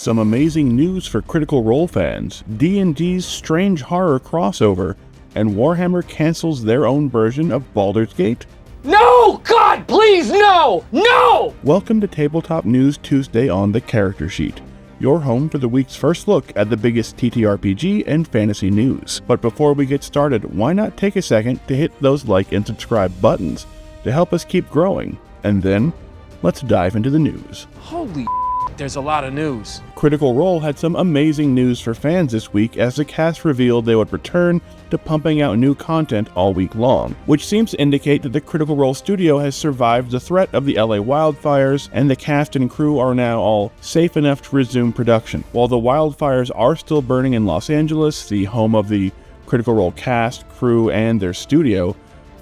Some amazing news for Critical Role fans, D&D's strange horror crossover, and Warhammer cancels their own version of Baldur's Gate. No! God, please, no! No! Welcome to Tabletop News Tuesday on the Character Sheet, your home for the week's first look at the biggest TTRPG and fantasy news. But before we get started, why not take a second to hit those like and subscribe buttons to help us keep growing? And then, let's dive into the news. Holy there's a lot of news. Critical Role had some amazing news for fans this week as the cast revealed they would return to pumping out new content all week long, which seems to indicate that the Critical Role studio has survived the threat of the LA wildfires, and the cast and crew are now all safe enough to resume production. While the wildfires are still burning in Los Angeles, the home of the Critical Role cast, crew, and their studio,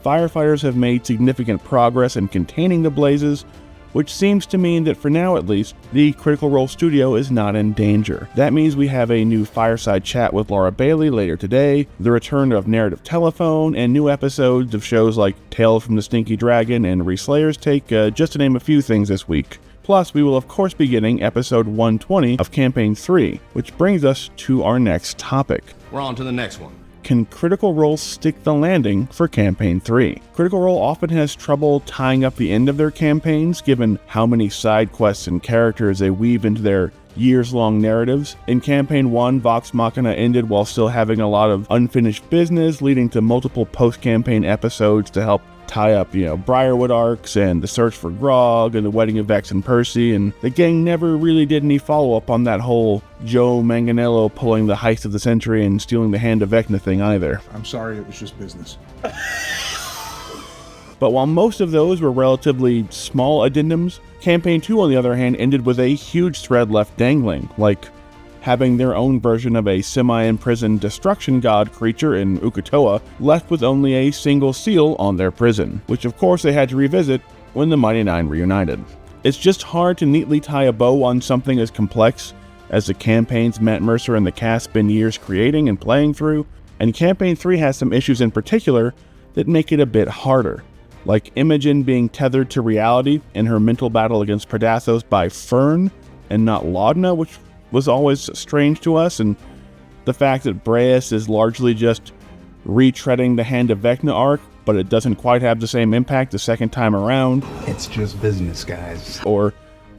firefighters have made significant progress in containing the blazes, which seems to mean that for now at least, the Critical Role studio is not in danger. That means we have a new fireside chat with Laura Bailey later today, the return of Narrative Telephone, and new episodes of shows like Tales from the Stinky Dragon and Reslayer's Take, just to name a few things this week. Plus, we will of course be getting episode 120 of Campaign 3, which brings us to our next topic. We're on to the next one. Can Critical Role stick the landing for Campaign 3? Critical Role often has trouble tying up the end of their campaigns, given how many side quests and characters they weave into their years-long narratives. In Campaign 1, Vox Machina ended while still having a lot of unfinished business, leading to multiple post-campaign episodes to help tie up, Briarwood arcs and the search for Grog and the wedding of Vex and Percy, and the gang never really did any follow-up on that whole Joe Manganiello pulling the heist of the century and stealing the hand of Vecna thing either. I'm sorry, it was just business. But while most of those were relatively small addendums, Campaign 2 on the other hand ended with a huge thread left dangling, like having their own version of a semi-imprisoned destruction god creature in Uk'otoa left with only a single seal on their prison, which of course they had to revisit when the Mighty Nine reunited. It's just hard to neatly tie a bow on something as complex as the campaigns Matt Mercer and the cast spend years creating and playing through, and Campaign 3 has some issues in particular that make it a bit harder, like Imogen being tethered to reality in her mental battle against Predathos by Fern and not Laudna, which was always strange to us, and the fact that Breas is largely just retreading the Hand of Vecna arc, but it doesn't quite have the same impact the second time around. It's just business, guys. Or,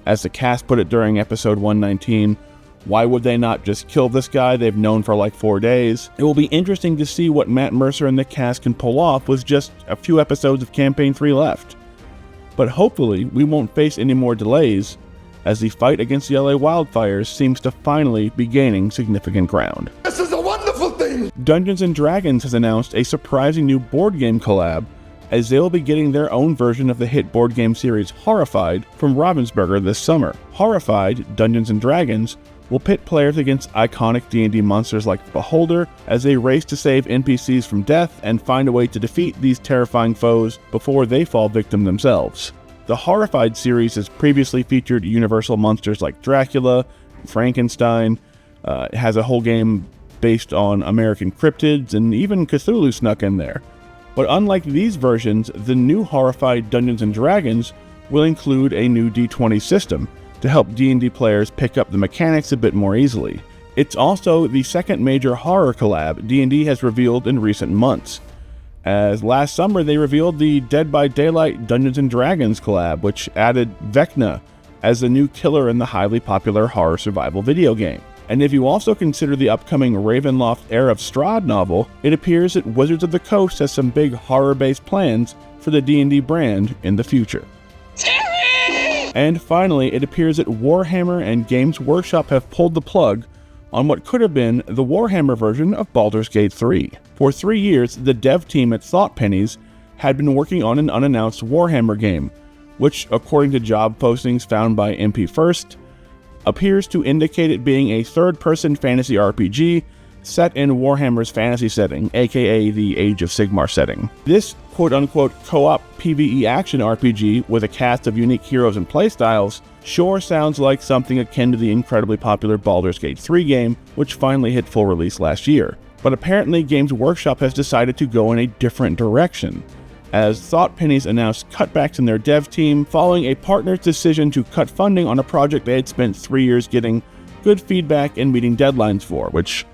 as the cast put it during episode 119, why would they not just kill this guy they've known for like 4 days? It will be interesting to see what Matt Mercer and the cast can pull off with just a few episodes of Campaign 3 left. But hopefully, we won't face any more delays, as the fight against the LA wildfires seems to finally be gaining significant ground. This is a wonderful thing! Dungeons & Dragons has announced a surprising new board game collab, as they'll be getting their own version of the hit board game series Horrified from Ravensburger this summer. Horrified, Dungeons & Dragons, will pit players against iconic D&D monsters like Beholder as they race to save NPCs from death and find a way to defeat these terrifying foes before they fall victim themselves. The Horrified series has previously featured universal monsters like Dracula, Frankenstein, has a whole game based on American cryptids, and even Cthulhu snuck in there. But unlike these versions, the new Horrified Dungeons & Dragons will include a new D20 system to help D&D players pick up the mechanics a bit more easily. It's also the second major horror collab D&D has revealed in recent months, as last summer they revealed the Dead by Daylight Dungeons & Dragons collab, which added Vecna as the new killer in the highly popular horror survival video game. And if you also consider the upcoming Ravenloft Heir of Strahd novel, it appears that Wizards of the Coast has some big horror-based plans for the D&D brand in the future. And finally, it appears that Warhammer and Games Workshop have pulled the plug on what could have been the Warhammer version of Baldur's Gate 3. For 3 years, the dev team at Thought Pennies had been working on an unannounced Warhammer game, which, according to job postings found by MP First, appears to indicate it being a third-person fantasy RPG set in Warhammer's fantasy setting, aka the Age of Sigmar setting. This quote-unquote co-op PvE action RPG with a cast of unique heroes and playstyles sure sounds like something akin to the incredibly popular Baldur's Gate 3 game, which finally hit full release last year. But apparently Games Workshop has decided to go in a different direction, as Thought Pennies announced cutbacks in their dev team following a partner's decision to cut funding on a project they had spent 3 years getting good feedback and meeting deadlines for, which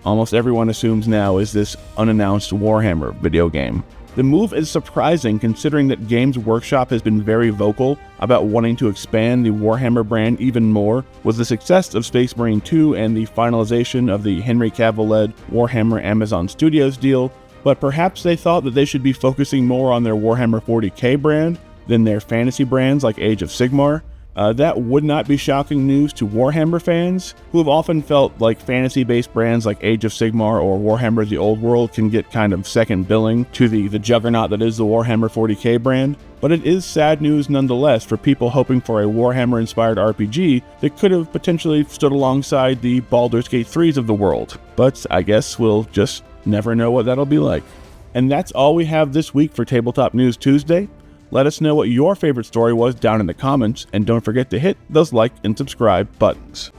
almost everyone assumes now is this unannounced Warhammer video game. The move is surprising considering that Games Workshop has been very vocal about wanting to expand the Warhammer brand even more with the success of Space Marine 2 and the finalization of the Henry Cavill-led Warhammer Amazon Studios deal, but perhaps they thought that they should be focusing more on their Warhammer 40k brand than their fantasy brands like Age of Sigmar. That would not be shocking news to Warhammer fans, who have often felt like fantasy-based brands like Age of Sigmar or Warhammer The Old World can get kind of second billing to the juggernaut that is the Warhammer 40k brand. But it is sad news nonetheless for people hoping for a Warhammer-inspired RPG that could have potentially stood alongside the Baldur's Gate 3s of the world. But I guess we'll just never know what that'll be like. And that's all we have this week for Tabletop News Tuesday. Let us know what your favorite story was down in the comments, and don't forget to hit those like and subscribe buttons.